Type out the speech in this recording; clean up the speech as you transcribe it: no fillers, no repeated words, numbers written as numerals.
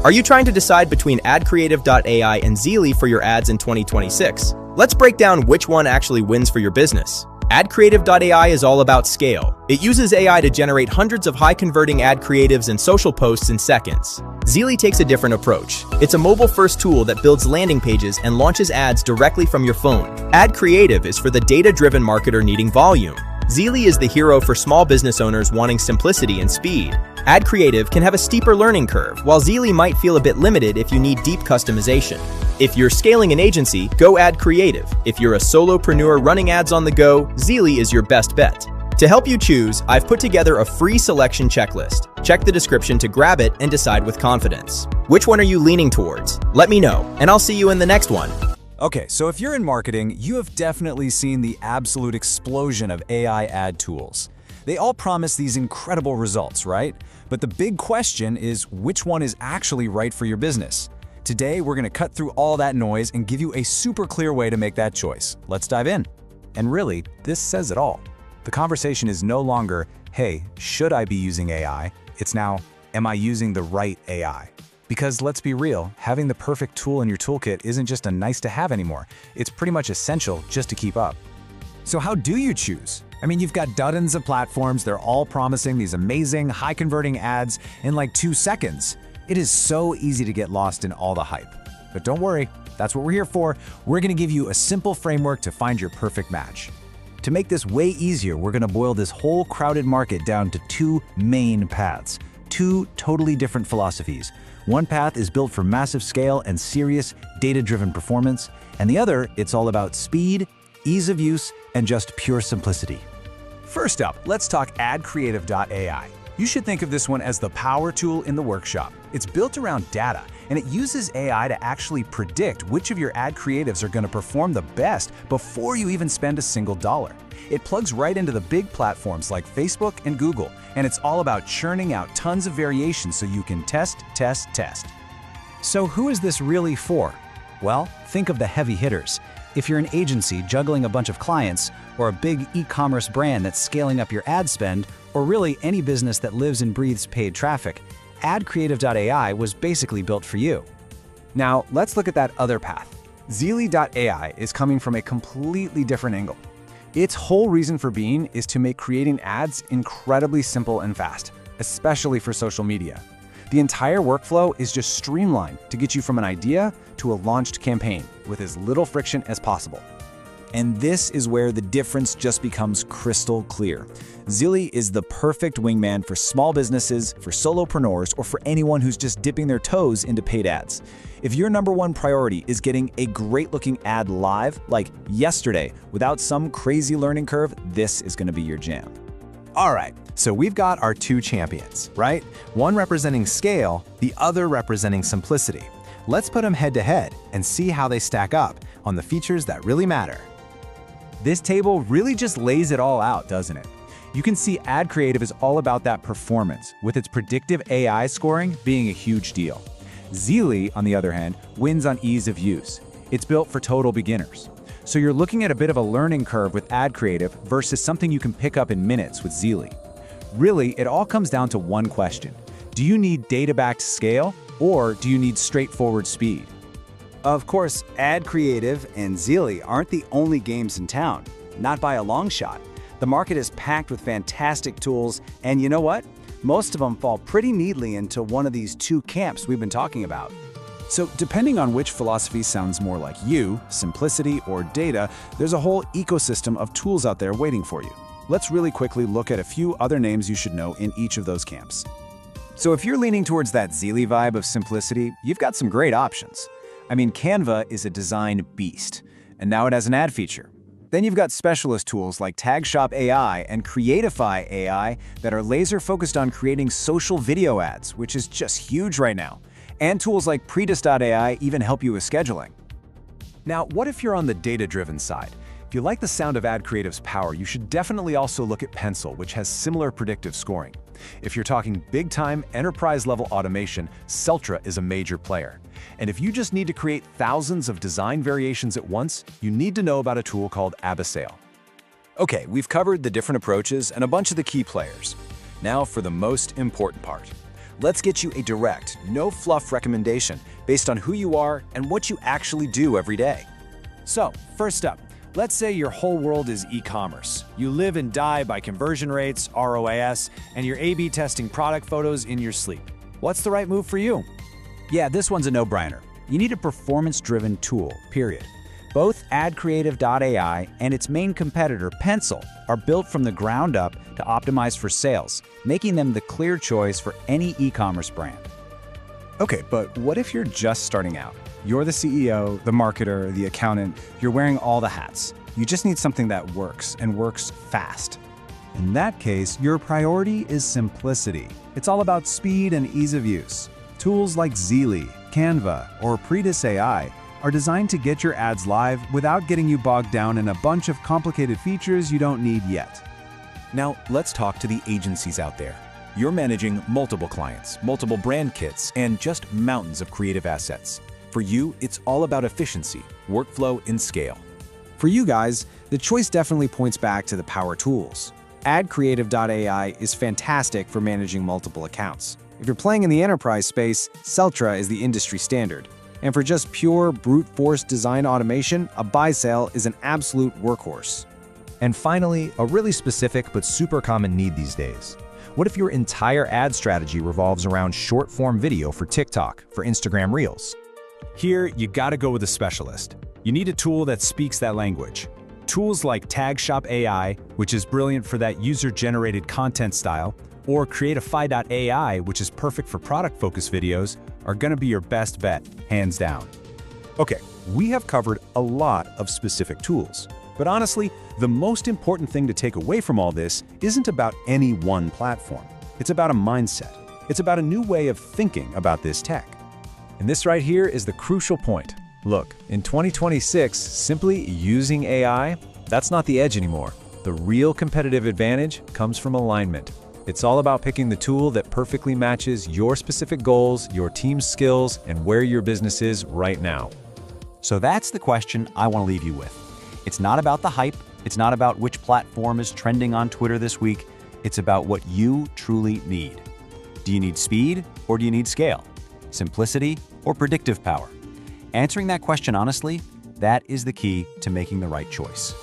Are you trying to decide between AdCreative.ai and Zeely for your ads in 2026? Let's break down which one actually wins for your business. AdCreative.ai is all about scale. It uses AI to generate hundreds of high-converting ad creatives and social posts in seconds. Zeely takes a different approach. It's a mobile-first tool that builds landing pages and launches ads directly from your phone. AdCreative is for the data-driven marketer needing volume. Zeely is the hero for small business owners wanting simplicity and speed. AdCreative can have a steeper learning curve, while Zeely might feel a bit limited if you need deep customization. If you're scaling an agency, go AdCreative. If you're a solopreneur running ads on the go, Zeely is your best bet. To help you choose, I've put together a free selection checklist. Check the description to grab it and decide with confidence. Which one are you leaning towards? Let me know, and I'll see you in the next one. Okay, so if you're in marketing, you have definitely seen the absolute explosion of AI ad tools. They all promise these incredible results, right? But the big question is, which one is actually right for your business? Today, we're going to cut through all that noise and give you a super clear way to make that choice. Let's dive in. And really, this says it all. The conversation is no longer, hey, should I be using AI? It's now, am I using the right AI? Because let's be real, having the perfect tool in your toolkit isn't just a nice to have anymore. It's pretty much essential just to keep up. So how do you choose? I mean, you've got dozens of platforms. They're all promising these amazing, high-converting ads in like 2 seconds. It is so easy to get lost in all the hype. But don't worry, that's what we're here for. We're going to give you a simple framework to find your perfect match. To make this way easier, we're going to boil this whole crowded market down to 2 main paths, 2 totally different philosophies. One path is built for massive scale and serious, data-driven performance, and the other, it's all about speed, ease of use, and just pure simplicity. First up, let's talk AdCreative.ai. You should think of this one as the power tool in the workshop. It's built around data, and it uses AI to actually predict which of your ad creatives are going to perform the best before you even spend a single dollar. It plugs right into the big platforms like Facebook and Google, and it's all about churning out tons of variations so you can test, test, test. So who is this really for? Well, think of the heavy hitters. If you're an agency juggling a bunch of clients, or a big e-commerce brand that's scaling up your ad spend, or really any business that lives and breathes paid traffic, AdCreative.ai was basically built for you. Now, let's look at that other path. Zeely.ai is coming from a completely different angle. Its whole reason for being is to make creating ads incredibly simple and fast, especially for social media. The entire workflow is just streamlined to get you from an idea to a launched campaign with as little friction as possible. And this is where the difference just becomes crystal clear. Zeely is the perfect wingman for small businesses, for solopreneurs, or for anyone who's just dipping their toes into paid ads. If your #1 priority is getting a great-looking ad live, like yesterday, without some crazy learning curve, this is going to be your jam. All right, so we've got our 2 champions, right? One representing scale, the other representing simplicity. Let's put them head-to-head and see how they stack up on the features that really matter. This table really just lays it all out, doesn't it? You can see AdCreative is all about that performance, with its predictive AI scoring being a huge deal. Zeely, on the other hand, wins on ease of use. It's built for total beginners. So you're looking at a bit of a learning curve with AdCreative versus something you can pick up in minutes with Zeely. Really, it all comes down to one question. Do you need data-backed scale, or do you need straightforward speed? Of course, AdCreative and Zeely aren't the only games in town, not by a long shot. The market is packed with fantastic tools, and you know what? Most of them fall pretty neatly into one of these 2 camps we've been talking about. So depending on which philosophy sounds more like you, simplicity or data, there's a whole ecosystem of tools out there waiting for you. Let's really quickly look at a few other names you should know in each of those camps. So if you're leaning towards that Zeely vibe of simplicity, you've got some great options. I mean, Canva is a design beast, and now it has an ad feature. Then you've got specialist tools like TagShop.ai and Creatify.ai that are laser-focused on creating social video ads, which is just huge right now. And tools like Predis.ai even help you with scheduling. Now, what if you're on the data-driven side? If you like the sound of AdCreative's power, you should definitely also look at Pencil, which has similar predictive scoring. If you're talking big-time, enterprise-level automation, Celtra is a major player. And if you just need to create thousands of design variations at once, you need to know about a tool called Abyssale. Okay, we've covered the different approaches and a bunch of the key players. Now for the most important part. let's get you a direct, no-fluff recommendation based on who you are and what you actually do every day. So, first up, let's say your whole world is e-commerce. You live and die by conversion rates, ROAS, and you're A/B testing product photos in your sleep. What's the right move for you? Yeah, this one's a no-brainer. You need a performance-driven tool, period. Both AdCreative.ai and its main competitor, Pencil, are built from the ground up to optimize for sales, making them the clear choice for any e-commerce brand. Okay, but what if you're just starting out? You're the CEO, the marketer, the accountant, you're wearing all the hats. You just need something that works, and works fast. In that case, your priority is simplicity. It's all about speed and ease of use. Tools like Zeely, Canva, or AdCreative.ai are designed to get your ads live without getting you bogged down in a bunch of complicated features you don't need yet. Now, let's talk to the agencies out there. You're managing multiple clients, multiple brand kits, and just mountains of creative assets. For you, it's all about efficiency, workflow, and scale. For you guys, the choice definitely points back to the power tools. AdCreative.ai is fantastic for managing multiple accounts. If you're playing in the enterprise space, Celtra is the industry standard. And for just pure brute force design automation, a buy-sell is an absolute workhorse. And finally, a really specific but super common need these days. What if your entire ad strategy revolves around short-form video for TikTok, for Instagram Reels? Here, you gotta go with a specialist. You need a tool that speaks that language. Tools like TagShop.ai, which is brilliant for that user-generated content style, or Creatify.ai, which is perfect for product-focused videos, are gonna be your best bet, hands down. Okay, we have covered a lot of specific tools. But honestly, the most important thing to take away from all this isn't about any one platform. It's about a mindset. It's about a new way of thinking about this tech. And this right here is the crucial point. Look, in 2026, simply using AI, that's not the edge anymore. The real competitive advantage comes from alignment. It's all about picking the tool that perfectly matches your specific goals, your team's skills, and where your business is right now. So that's the question I want to leave you with. It's not about the hype. It's not about which platform is trending on Twitter this week. It's about what you truly need. Do you need speed or do you need scale? Simplicity or predictive power? Answering that question honestly, that is the key to making the right choice.